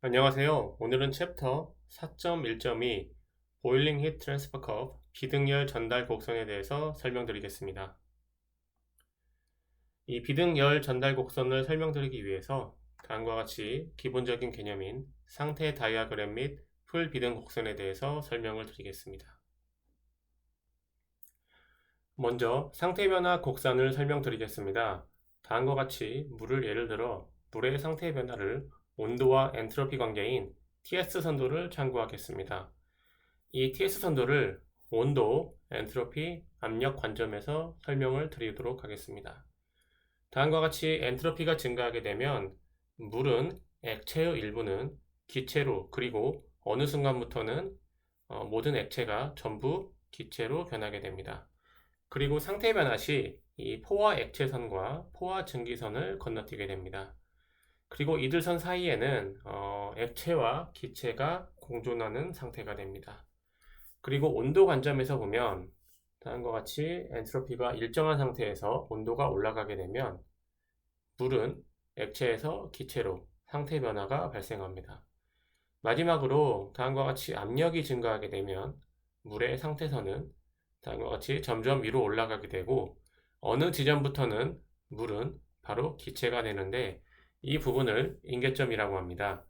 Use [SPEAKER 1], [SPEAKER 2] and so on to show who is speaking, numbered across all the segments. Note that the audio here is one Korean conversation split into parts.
[SPEAKER 1] 안녕하세요. 오늘은 챕터 4.1.2 보일링 히트 트랜스퍼 커브 비등열 전달 곡선에 대해서 설명드리겠습니다. 이 비등열 전달 곡선을 설명드리기 위해서 다음과 같이 기본적인 개념인 상태 다이아그램 및 풀 비등 곡선에 대해서 설명을 드리겠습니다. 먼저 상태 변화 곡선을 설명드리겠습니다. 다음과 같이 물을 예를 들어 물의 상태 변화를 온도와 엔트로피 관계인 TS 선도를 참고하겠습니다. 이 TS 선도를 온도, 엔트로피, 압력 관점에서 설명을 드리도록 하겠습니다. 다음과 같이 엔트로피가 증가하게 되면 물은 액체의 일부는 기체로 그리고 어느 순간부터는 모든 액체가 전부 기체로 변하게 됩니다. 그리고 상태 변화 시 이 포화 액체선과 포화 증기선을 건너뛰게 됩니다. 그리고 이들 선 사이에는 액체와 기체가 공존하는 상태가 됩니다. 그리고 온도 관점에서 보면 다음과 같이 엔트로피가 일정한 상태에서 온도가 올라가게 되면 물은 액체에서 기체로 상태 변화가 발생합니다. 마지막으로 다음과 같이 압력이 증가하게 되면 물의 상태선은 다음과 같이 점점 위로 올라가게 되고 어느 지점부터는 물은 바로 기체가 되는데 이 부분을 임계점이라고 합니다.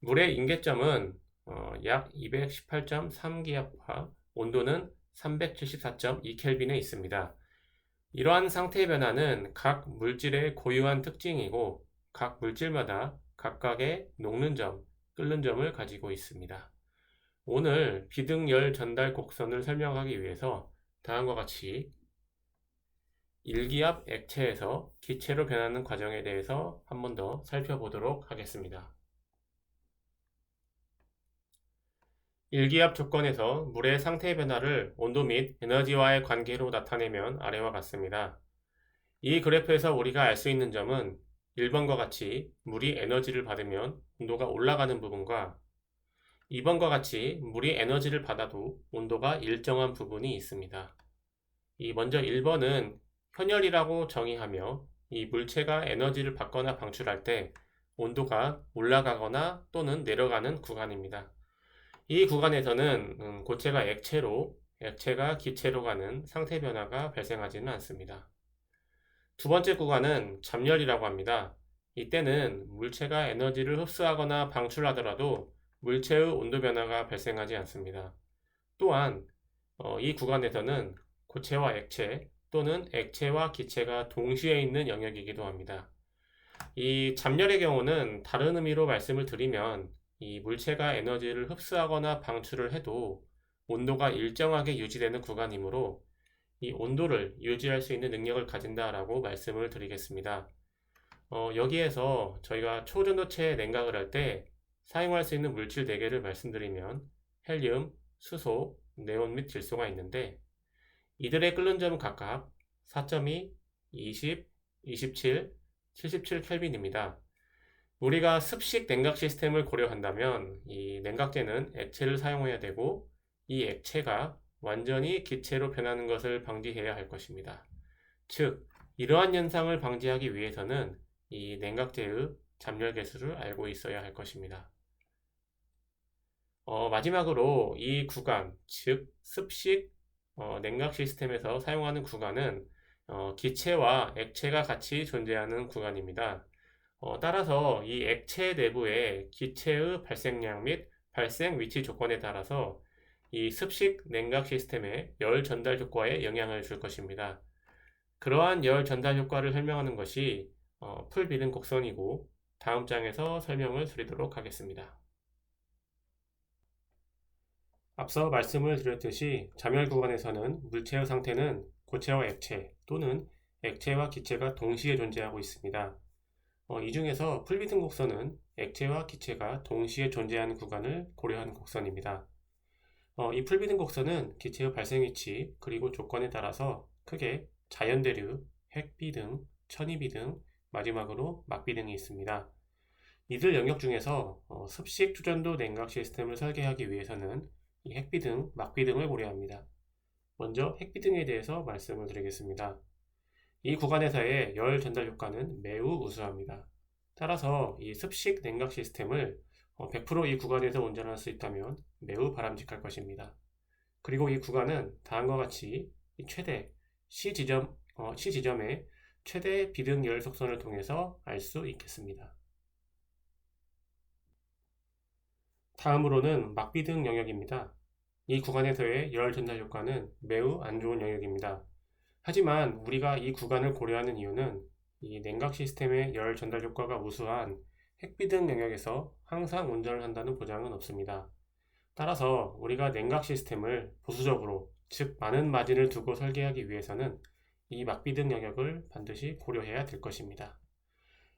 [SPEAKER 1] 물의 임계점은 약 218.3기압과 온도는 374.2켈빈에 있습니다. 이러한 상태의 변화는 각 물질의 고유한 특징이고 각 물질마다 각각의 녹는 점, 끓는 점을 가지고 있습니다. 오늘 비등열 전달 곡선을 설명하기 위해서 다음과 같이 일기압 액체에서 기체로 변하는 과정에 대해서 한 번 더 살펴보도록 하겠습니다. 일기압 조건에서 물의 상태 변화를 온도 및 에너지와의 관계로 나타내면 아래와 같습니다. 이 그래프에서 우리가 알 수 있는 점은 1번과 같이 물이 에너지를 받으면 온도가 올라가는 부분과 2번과 같이 물이 에너지를 받아도 온도가 일정한 부분이 있습니다. 먼저 1번은 현열이라고 정의하며 이 물체가 에너지를 받거나 방출할 때 온도가 올라가거나 또는 내려가는 구간입니다. 이 구간에서는 고체가 액체로, 액체가 기체로 가는 상태 변화가 발생하지는 않습니다. 두 번째 구간은 잠열이라고 합니다. 이때는 물체가 에너지를 흡수하거나 방출하더라도 물체의 온도 변화가 발생하지 않습니다. 또한 이 구간에서는 고체와 액체 또는 액체와 기체가 동시에 있는 영역이기도 합니다. 이 잠열의 경우는 다른 의미로 말씀을 드리면 이 물체가 에너지를 흡수하거나 방출을 해도 온도가 일정하게 유지되는 구간이므로 이 온도를 유지할 수 있는 능력을 가진다라고 말씀을 드리겠습니다. 여기에서 저희가 초전도체 냉각을 할 때 사용할 수 있는 물질 4개를 말씀드리면 헬륨, 수소, 네온 및 질소가 있는데 이들의 끓는 점은 각각 4.2, 20, 27, 77켈빈입니다. 우리가 습식 냉각 시스템을 고려한다면 이 냉각제는 액체를 사용해야 되고 이 액체가 완전히 기체로 변하는 것을 방지해야 할 것입니다. 즉, 이러한 현상을 방지하기 위해서는 이 냉각제의 잠열 계수를 알고 있어야 할 것입니다. 마지막으로 이 구간, 즉 습식 냉각 시스템에서 사용하는 구간은 기체와 액체가 같이 존재하는 구간입니다. 따라서 이 액체 내부의 기체의 발생량 및 발생 위치 조건에 따라서 이 습식 냉각 시스템의 열 전달 효과에 영향을 줄 것입니다. 그러한 열 전달 효과를 설명하는 것이 풀비등 곡선이고 다음 장에서 설명을 드리도록 하겠습니다. 앞서 말씀을 드렸듯이 잠열 구간에서는 물체의 상태는 고체와 액체 또는 액체와 기체가 동시에 존재하고 있습니다. 이 중에서 풀비등 곡선은 액체와 기체가 동시에 존재하는 구간을 고려한 곡선입니다. 이 풀비등 곡선은 기체의 발생 위치 그리고 조건에 따라서 크게 자연대류, 핵비등, 천이비등, 마지막으로 막비등이 있습니다. 이들 영역 중에서 습식 투전도 냉각 시스템을 설계하기 위해서는 이 핵비등, 막비등을 고려합니다. 먼저 핵비등에 대해서 말씀을 드리겠습니다. 이 구간에서의 열 전달 효과는 매우 우수합니다. 따라서 이 습식 냉각 시스템을 100%이 구간에서 운전할 수 있다면 매우 바람직할 것입니다. 그리고 이 구간은 다음과 같이 최대 C 지점의 최대 비등 열 속선을 통해서 알 수 있겠습니다. 다음으로는 막비등 영역입니다. 이 구간에서의 열 전달 효과는 매우 안 좋은 영역입니다. 하지만 우리가 이 구간을 고려하는 이유는 이 냉각 시스템의 열 전달 효과가 우수한 핵비등 영역에서 항상 운전을 한다는 보장은 없습니다. 따라서 우리가 냉각 시스템을 보수적으로, 즉 많은 마진을 두고 설계하기 위해서는 이 막비등 영역을 반드시 고려해야 될 것입니다.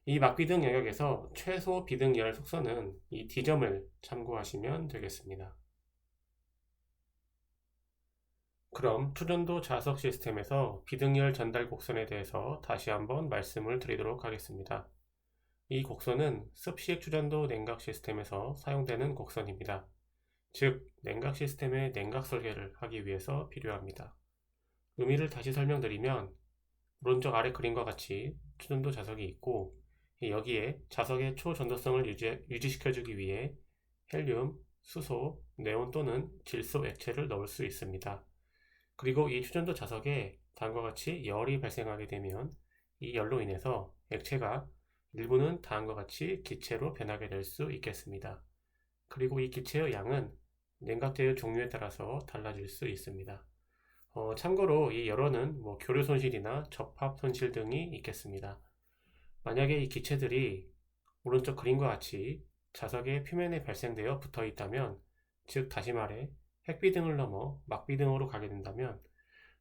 [SPEAKER 1] 이 막비등 영역에서 최소 비등 열 속선은 이 D점을 참고하시면 되겠습니다. 그럼 초전도 자석 시스템에서 비등열 전달 곡선에 대해서 다시 한번 말씀을 드리도록 하겠습니다. 이 곡선은 습식 초전도 냉각 시스템에서 사용되는 곡선입니다. 즉, 냉각 시스템의 냉각 설계를 하기 위해서 필요합니다. 의미를 다시 설명드리면 오른쪽 아래 그림과 같이 초전도 자석이 있고 여기에 자석의 초전도성을 유지시켜주기 위해 헬륨, 수소, 네온 또는 질소 액체를 넣을 수 있습니다. 그리고 이 초전도 자석에 다음과 같이 열이 발생하게 되면 이 열로 인해서 액체가 일부는 다음과 같이 기체로 변하게 될 수 있겠습니다. 그리고 이 기체의 양은 냉각제의 종류에 따라서 달라질 수 있습니다. 참고로 이 열원은 교류 손실이나 접합 손실 등이 있겠습니다. 만약에 이 기체들이 오른쪽 그림과 같이 자석의 표면에 발생되어 붙어 있다면, 즉 다시 말해 핵비등을 넘어 막비등으로 가게 된다면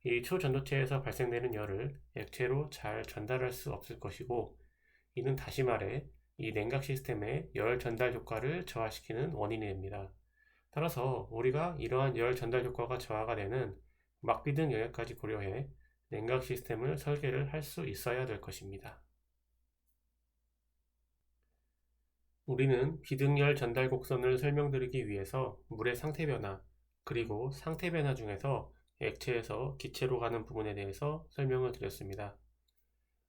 [SPEAKER 1] 이 초전도체에서 발생되는 열을 액체로 잘 전달할 수 없을 것이고, 이는 다시 말해 이 냉각 시스템의 열 전달 효과를 저하시키는 원인이 됩니다. 따라서 우리가 이러한 열 전달 효과가 저하가 되는 막비등 영역까지 고려해 냉각 시스템을 설계를 할 수 있어야 될 것입니다. 우리는 비등열 전달 곡선을 설명드리기 위해서 물의 상태 변화, 그리고 상태 변화 중에서 액체에서 기체로 가는 부분에 대해서 설명을 드렸습니다.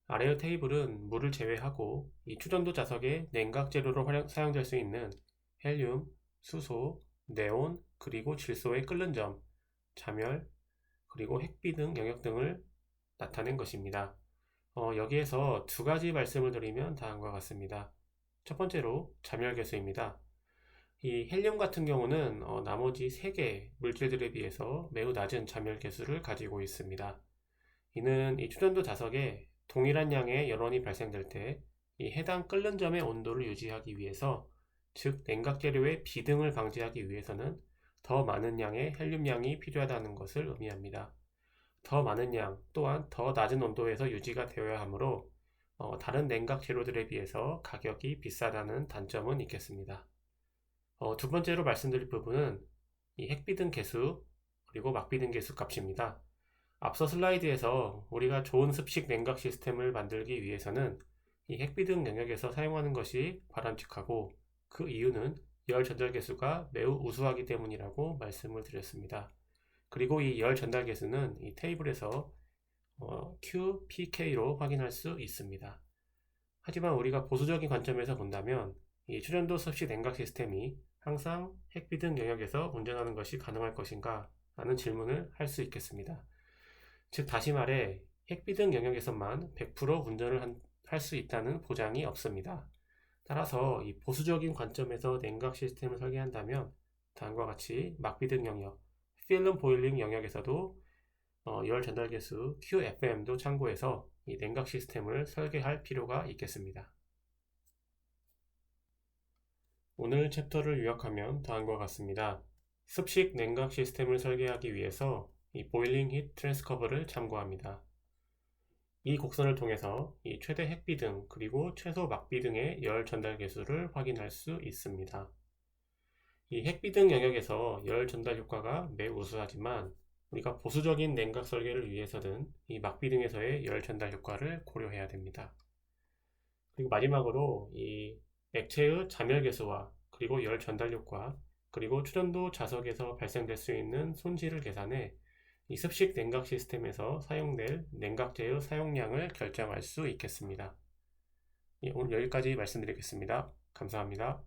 [SPEAKER 1] 아래의 테이블은 물을 제외하고 이 추전도 자석의 냉각 재료로 사용될 수 있는 헬륨, 수소, 네온, 그리고 질소의 끓는 점, 자멸, 그리고 핵비 등 영역 등을 나타낸 것입니다. 여기에서 두 가지 말씀을 드리면 다음과 같습니다. 첫 번째로 자멸계수입니다. 이 헬륨 같은 경우는 나머지 3개 물질들에 비해서 매우 낮은 자멸계수를 가지고 있습니다. 이는 이 초전도 자석에 동일한 양의 열원이 발생될 때 이 해당 끓는 점의 온도를 유지하기 위해서, 즉 냉각 재료의 비등을 방지하기 위해서는 더 많은 양의 헬륨 양이 필요하다는 것을 의미합니다. 더 많은 양 또한 더 낮은 온도에서 유지가 되어야 하므로 다른 냉각 재료들에 비해서 가격이 비싸다는 단점은 있겠습니다. 두 번째로 말씀드릴 부분은 이 핵비등 계수 그리고 막비등 계수 값입니다. 앞서 슬라이드에서 우리가 좋은 습식 냉각 시스템을 만들기 위해서는 이 핵비등 영역에서 사용하는 것이 바람직하고, 그 이유는 열 전달 계수가 매우 우수하기 때문이라고 말씀을 드렸습니다. 그리고 이 열 전달 계수는 이 테이블에서 QPK로 확인할 수 있습니다. 하지만 우리가 보수적인 관점에서 본다면 이 초전도 습식 냉각 시스템이 항상 핵비등 영역에서 운전하는 것이 가능할 것인가 라는 질문을 할 수 있겠습니다. 즉 다시 말해 핵비등 영역에서만 100% 운전을 할 수 있다는 보장이 없습니다. 따라서 이 보수적인 관점에서 냉각 시스템을 설계한다면 다음과 같이 막비등 영역, 필름 보일링 영역에서도 열 전달 계수 QFM도 참고해서 이 냉각 시스템을 설계할 필요가 있겠습니다. 오늘 챕터를 요약하면 다음과 같습니다. 습식 냉각 시스템을 설계하기 위해서 이 보일링 히트 트랜스커버를 참고합니다. 이 곡선을 통해서 이 최대 핵비등 그리고 최소 막비등의 열 전달 계수를 확인할 수 있습니다. 이 핵비등 영역에서 열 전달 효과가 매우 우수하지만 우리가 보수적인 냉각 설계를 위해서는 이 막비등에서의 열 전달 효과를 고려해야 됩니다. 그리고 마지막으로 이 액체의 자멸 계수와 그리고 열 전달 효과, 그리고 초전도 자석에서 발생될 수 있는 손실을 계산해 이 습식 냉각 시스템에서 사용될 냉각제의 사용량을 결정할 수 있겠습니다. 오늘 여기까지 말씀드리겠습니다. 감사합니다.